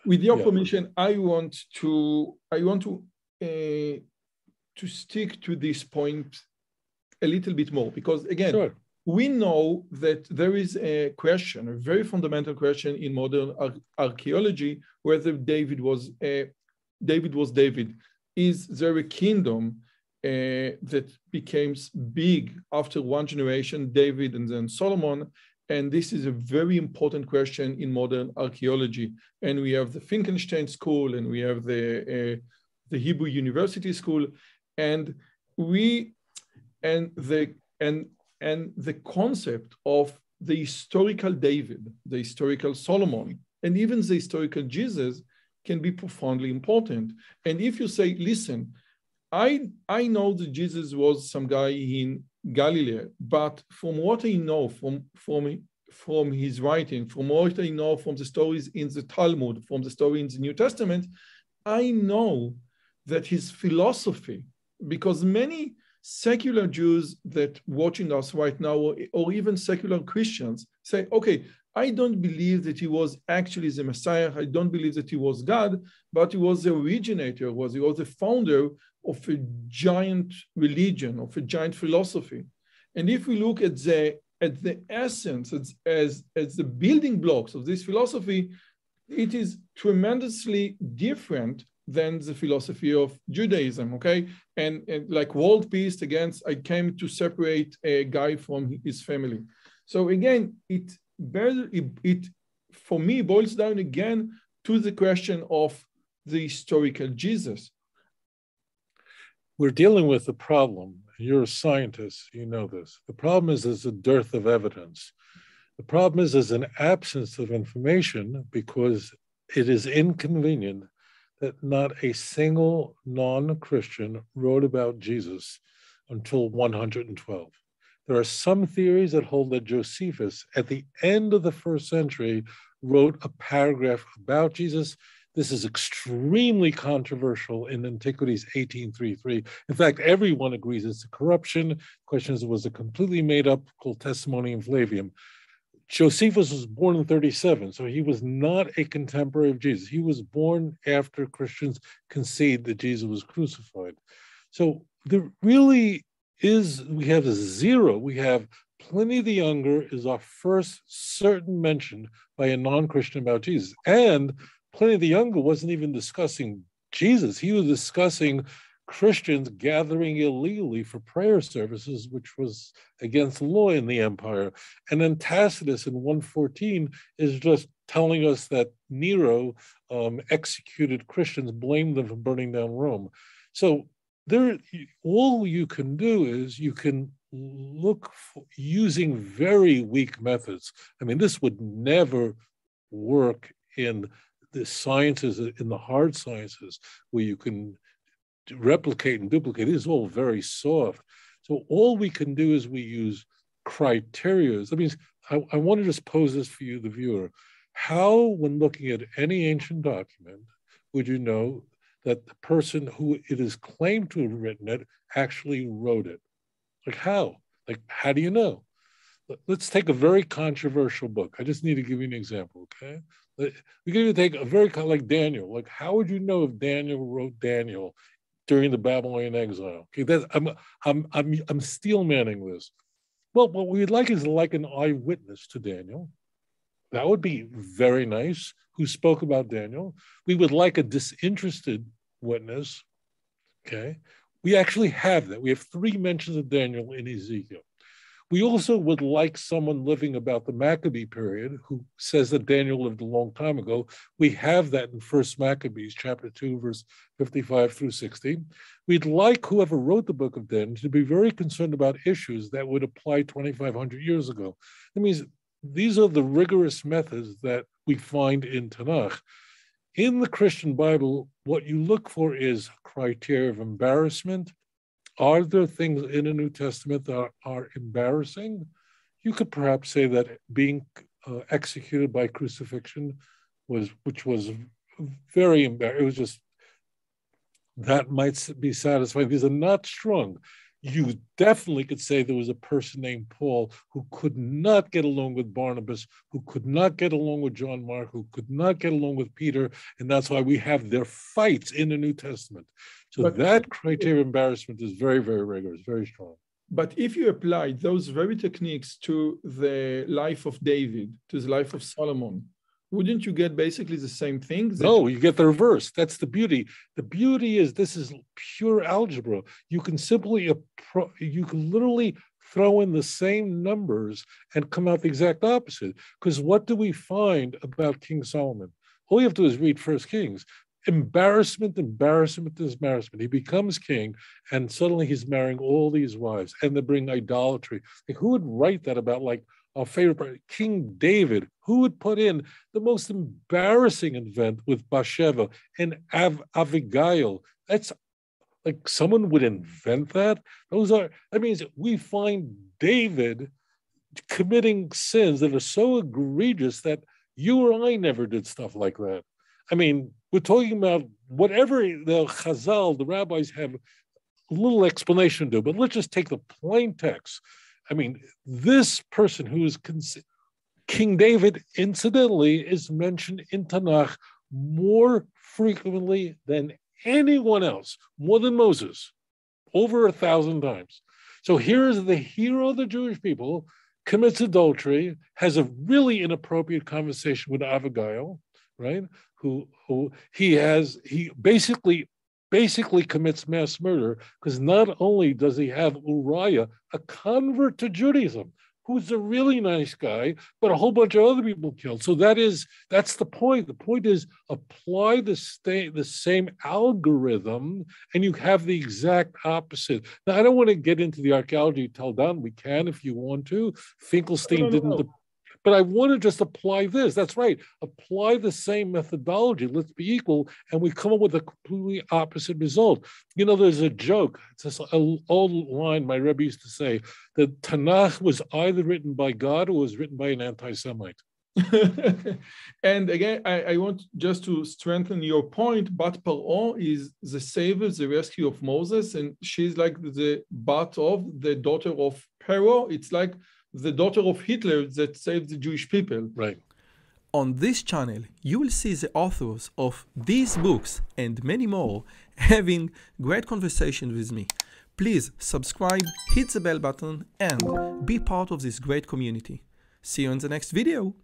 With your permission, I want to stick to this point a little bit more, because again, we know that there is a question, a very fundamental question in modern archaeology, whether David was David. Is there a kingdom that became big after one generation, David and then Solomon? And this is a very important question in modern archaeology. And we have the Finkelstein School, and we have the Hebrew University School, and the concept of the historical David, the historical Solomon, and even the historical Jesus can be profoundly important. And if you say, listen, I know that Jesus was some guy in Galilee, but from what I know from his writing, from what I know from the stories in the Talmud, from the story in the New Testament, I know that his philosophy, because many secular Jews that watching us right now, or even secular Christians, say, okay, I don't believe that he was actually the Messiah. I don't believe that he was God, but he was the originator, he was the founder of a giant religion, of a giant philosophy. And if we look at the essence as the building blocks of this philosophy, it is tremendously different than the philosophy of Judaism, okay? And like world peace against, I came to separate a guy from his family. So again, it for me boils down again to the question of the historical Jesus. We're dealing with a problem. You're a scientist, you know this. The problem is there's a dearth of evidence. The problem is there's an absence of information because it is inconvenient that not a single non-Christian wrote about Jesus until 112. There are some theories that hold that Josephus, at the end of the first century, wrote a paragraph about Jesus. This is extremely controversial in Antiquities 1833. In fact, everyone agrees it's a corruption. The question is, was it completely made up, called Testimonium Flavium? Josephus was born in 37, so he was not a contemporary of Jesus. He was born after Christians concede that Jesus was crucified. So there really is, we have a zero. We have Pliny the Younger is our first certain mention by a non-Christian about Jesus. And Pliny the Younger wasn't even discussing Jesus. He was discussing Christians gathering illegally for prayer services, which was against the law in the empire. And then Tacitus in 114 is just telling us that Nero executed Christians, blamed them for burning down Rome. So there, all you can do is you can look for, using very weak methods. I mean, this would never work in the sciences, in the hard sciences, where you can replicate and duplicate. It is all very soft. So all we can do is we use criteria. That means I want to just pose this for you, the viewer. How, when looking at any ancient document, would you know that the person who it is claimed to have written it actually wrote it? Like how? Like, how do you know? Let's take a very controversial book. I just need to give you an example, okay? We're going to take a very, like Daniel. Like, how would you know if Daniel wrote Daniel during the Babylonian exile? Okay, that's, I'm steel manning this. Well, what we'd like is like an eyewitness to Daniel. That would be very nice, who spoke about Daniel. We would like a disinterested witness, okay? We actually have that. We have 3 mentions of Daniel in Ezekiel. We also would like someone living about the Maccabee period who says that Daniel lived a long time ago. We have that in 1 Maccabees, chapter 2, verse 55 through 60. We'd like whoever wrote the book of Daniel to be very concerned about issues that would apply 2,500 years ago. That means these are the rigorous methods that we find in Tanakh. In the Christian Bible, what you look for is criteria of embarrassment. Are there things in the New Testament that are embarrassing? You could perhaps say that being executed by crucifixion which was very embarrassing. It was just, that might be satisfying. These are not strong. You definitely could say there was a person named Paul who could not get along with Barnabas, who could not get along with John Mark, who could not get along with Peter, and that's why we have their fights in the New Testament. So that criteria of embarrassment is very, very rigorous, very strong. But if you apply those very techniques to the life of David, to the life of Solomon, wouldn't you get basically the same thing? No, you get the reverse. That's the beauty. The beauty is this is pure algebra. You can you can literally throw in the same numbers and come out the exact opposite. Because what do we find about King Solomon? All you have to do is read First Kings. Embarrassment, embarrassment, embarrassment. He becomes king, and suddenly he's marrying all these wives, and they bring idolatry. Like, who would write that about, like, our favorite part, King David? Who would put in the most embarrassing event with Bathsheba and Abigail? That's like, someone would invent that. That means we find David committing sins that are so egregious that you or I never did stuff like that. I mean, we're talking about whatever the Chazal, the rabbis have a little explanation to do, but let's just take the plain text. I mean, this person who is King David, incidentally, is mentioned in Tanakh more frequently than anyone else, more than Moses, over 1,000 times. So here is the hero of the Jewish people, commits adultery, has a really inappropriate conversation with Abigail, right? Who he basically commits mass murder, because not only does he have Uriah, a convert to Judaism, who's a really nice guy, but a whole bunch of other people killed. So that's the point. The point is apply the same algorithm, and you have the exact opposite. Now, I don't want to get into the archaeology Taldan. We can if you want to. Finkelstein didn't. But I want to just apply this. That's right. Apply the same methodology. Let's be equal. And we come up with a completely opposite result. You know, there's a joke. It's this old line my Rebbe used to say, that Tanakh was either written by God or was written by an anti-Semite. And again, I want just to strengthen your point. Bat Paro is the savior, the rescue of Moses, and she's like the bat of the daughter of Pharaoh. It's like the daughter of Hitler that saved the Jewish people. Right. On this channel, you will see the authors of these books and many more having great conversations with me. Please subscribe, hit the bell button, and be part of this great community. See you in the next video.